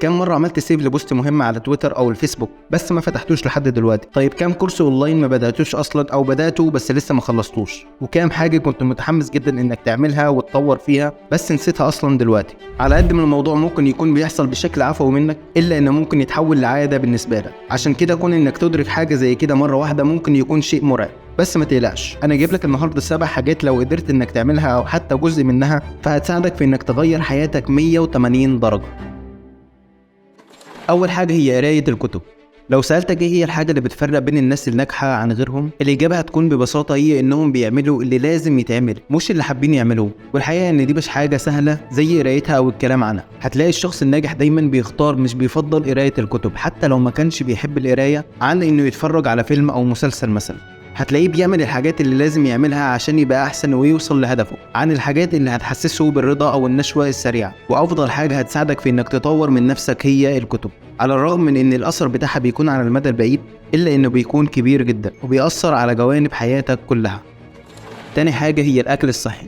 كم مرة عملت سيف لبوست مهم على تويتر او الفيسبوك بس ما فتحتوش لحد دلوقتي؟ طيب كم كورس اونلاين ما بدأتوش اصلا او بدأته بس لسه ما خلصتوش؟ وكام حاجة كنت متحمس جدا انك تعملها وتطور فيها بس نسيتها اصلا دلوقتي؟ على قد ما الموضوع ممكن يكون بيحصل بشكل عفوي منك، الا انه ممكن يتحول لعادة بالنسبة لك. عشان كده كون انك تدرك حاجة زي كده مرة واحدة ممكن يكون شيء مرعب. بس ما تقلقش، انا جايب لك النهارده 7 حاجات لو قدرت انك تعملها او حتى جزء منها فهتساعدك في انك تغير حياتك 180 درجة. اول حاجة هي قراية الكتب. لو سألتك ايه هي الحاجة اللي بتفرق بين الناس الناجحة عن غيرهم، الإجابة هتكون ببساطة هي انهم بيعملوا اللي لازم يتعمل مش اللي حابين يعملوه. والحقيقة ان دي مش حاجة سهلة زي قرايتها او الكلام عنها. هتلاقي الشخص الناجح دايما بيختار مش بيفضل قراية الكتب حتى لو ما كانش بيحب القراية عن انه يتفرج على فيلم او مسلسل مثلا. هتلاقيه بيعمل الحاجات اللي لازم يعملها عشان يبقى احسن ويوصل لهدفه عن الحاجات اللي هتحسسه بالرضا او النشوة السريعة. وافضل حاجة هتساعدك في انك تطور من نفسك هي الكتب، على الرغم من ان الاثر بتاعها بيكون على المدى البعيد الا انه بيكون كبير جدا وبيأثر على جوانب حياتك كلها. تاني حاجة هي الاكل الصحي.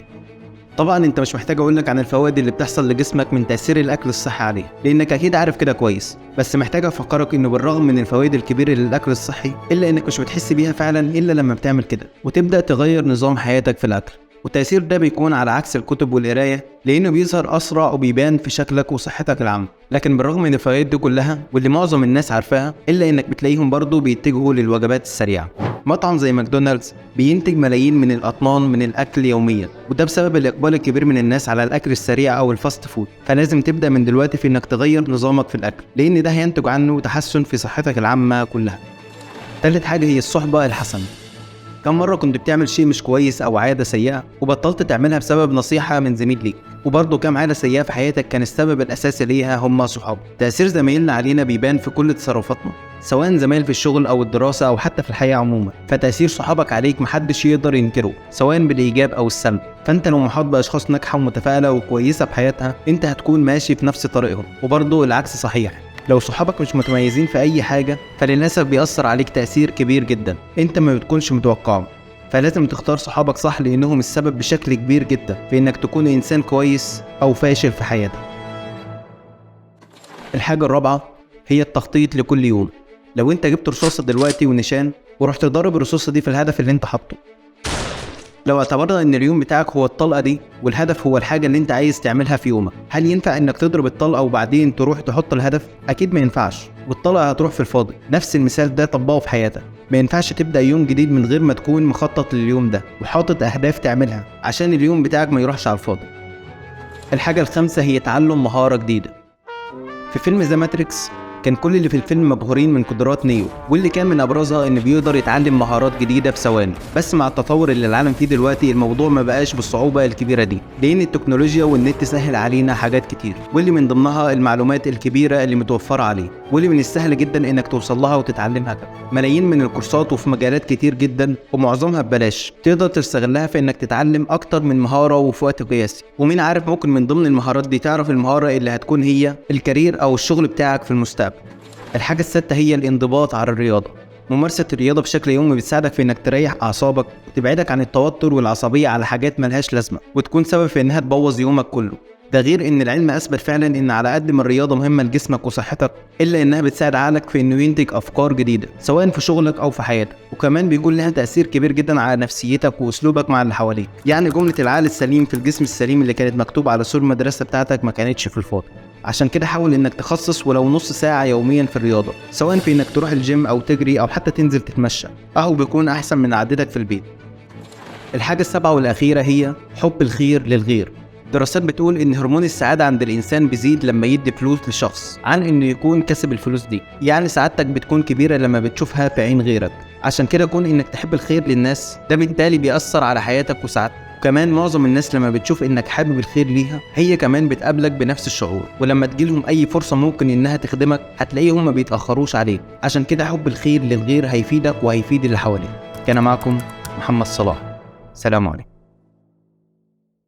طبعا انت مش محتاج اقولك عن الفوائد اللي بتحصل لجسمك من تأثير الاكل الصحي عليه، لانك اكيد عارف كده كويس. بس محتاج افكرك انه بالرغم من الفوائد الكبيرة للاكل الصحي الا انك مش بتحس بيها فعلا الا لما بتعمل كده وتبدأ تغير نظام حياتك في الاكل. والتأثير ده بيكون على عكس الكتب والقراية لانه بيظهر اسرع وبيبان في شكلك وصحتك العامة. لكن بالرغم من الفوائد دي كلها واللي معظم الناس عارفاها الا انك بتلاقيهم برضو بيتجهوا للوجبات السريعة. مطعم زي ماكدونالدز بينتج ملايين من الأطنان من الأكل يوميا، وده بسبب الإقبال الكبير من الناس على الأكل السريع أو الفاست فود. فلازم تبدأ من دلوقتي في إنك تغير نظامك في الأكل لأن ده هينتج عنه تحسن في صحتك العامة كلها. ثالث حاجة هي الصحبة الحسنة. كم مرة كنت بتعمل شيء مش كويس أو عادة سيئة وبطلت تعملها بسبب نصيحة من زميل ليك؟ وبرضه كم عادة سيئة في حياتك كان السبب الأساسي ليها هم صحاب؟ تأثير زمايلنا علينا بيبان في كل تصرفاتنا، سواء زمايل في الشغل أو الدراسة أو حتى في الحياة عموما. فتأثير صحابك عليك محدش يقدر ينكره سواء بالإيجاب أو السلب. فأنت لو محاط بأشخاص ناجحة ومتفائلة وكويسة بحياتها أنت هتكون ماشي في نفس طريقهم. وبرضه العكس صحيح، لو صحابك مش متميزين في أي حاجة فللأسف بيأثر عليك تأثير كبير جدا أنت ما بتكونش متوقعه. فلازم تختار صحابك صح لأنهم السبب بشكل كبير جدا في إنك تكون إنسان كويس أو فاشل في حياتك. الحاجة الرابعة هي التخطيط لكل يوم. لو أنت جبت رصاصة دلوقتي ونشان ورحت تضرب الرصاصة دي في الهدف اللي أنت حاطه، لو اعتبرنا ان اليوم بتاعك هو الطلقة دي والهدف هو الحاجة اللي انت عايز تعملها في يومك، هل ينفع انك تضرب الطلقة وبعدين تروح تحط الهدف؟ اكيد ما ينفعش، والطلقة هتروح في الفاضي. نفس المثال ده طبقه في حياتك. ما ينفعش تبدأ يوم جديد من غير ما تكون مخطط لليوم ده وحاطط اهداف تعملها عشان اليوم بتاعك ما يروحش على الفاضي. الحاجة الخامسة هي تعلم مهارة جديدة. في فيلم ذا ماتريكس كان كل اللي في الفيلم مبهورين من قدرات نيو، واللي كان من ابرزها انه بيقدر يتعلم مهارات جديده في ثواني. بس مع التطور اللي العالم فيه دلوقتي الموضوع ما بقاش بالصعوبه الكبيره دي، لان التكنولوجيا والنت سهل علينا حاجات كتير، واللي من ضمنها المعلومات الكبيره اللي متوفره عليه واللي من السهل جدا انك توصل لها وتتعلمها. ملايين من الكورسات وفي مجالات كتير جدا ومعظمها ببلاش تقدر تستغلها في انك تتعلم اكتر من مهاره وفي وقت قياسي. ومين عارف ممكن من ضمن المهارات دي تعرف المهاره اللي هتكون هي الكارير او الشغل بتاعك في المستقبل. الحاجة السادسة هي الانضباط على الرياضة. ممارسة الرياضة بشكل يومي بتساعدك في انك تريح اعصابك وتبعدك عن التوتر والعصبية على حاجات ملهاش لازمة وتكون سبب في انها تبوظ يومك كله. ده غير ان العلم اثبت فعلا ان على قد ما الرياضة مهمة لجسمك وصحتك الا انها بتساعد عقلك في انه ينتج افكار جديدة سواء في شغلك او في حياتك، وكمان بيكون لها تأثير كبير جدا على نفسيتك واسلوبك مع اللي حواليك. يعني جملة العقل السليم في الجسم السليم اللي كانت مكتوبة على سور المدرسة بتاعتك ما كانتش في الفاضي. عشان كده حاول انك تخصص ولو نص ساعة يوميا في الرياضة، سواء في انك تروح الجيم او تجري او حتى تنزل تتمشى، اهو بيكون احسن من قعدتك في البيت. الحاجة السابعة والاخيرة هي حب الخير للغير. دراسات بتقول ان هرمون السعادة عند الانسان بيزيد لما يدي فلوس لشخص عن انه يكون كسب الفلوس دي. يعني سعادتك بتكون كبيرة لما بتشوفها في عين غيرك. عشان كده كون انك تحب الخير للناس ده بالتالي بيأثر على حياتك وسعادتك. كمان معظم الناس لما بتشوف انك حابب الخير ليها هي كمان بتقابلك بنفس الشعور، ولما تجيلهم اي فرصة ممكن انها تخدمك هتلاقيهم ما بيتأخروش عليك. عشان كده حب الخير للغير هيفيدك وهيفيد اللي حواليك. كان معكم محمد صلاح، سلام عليكم.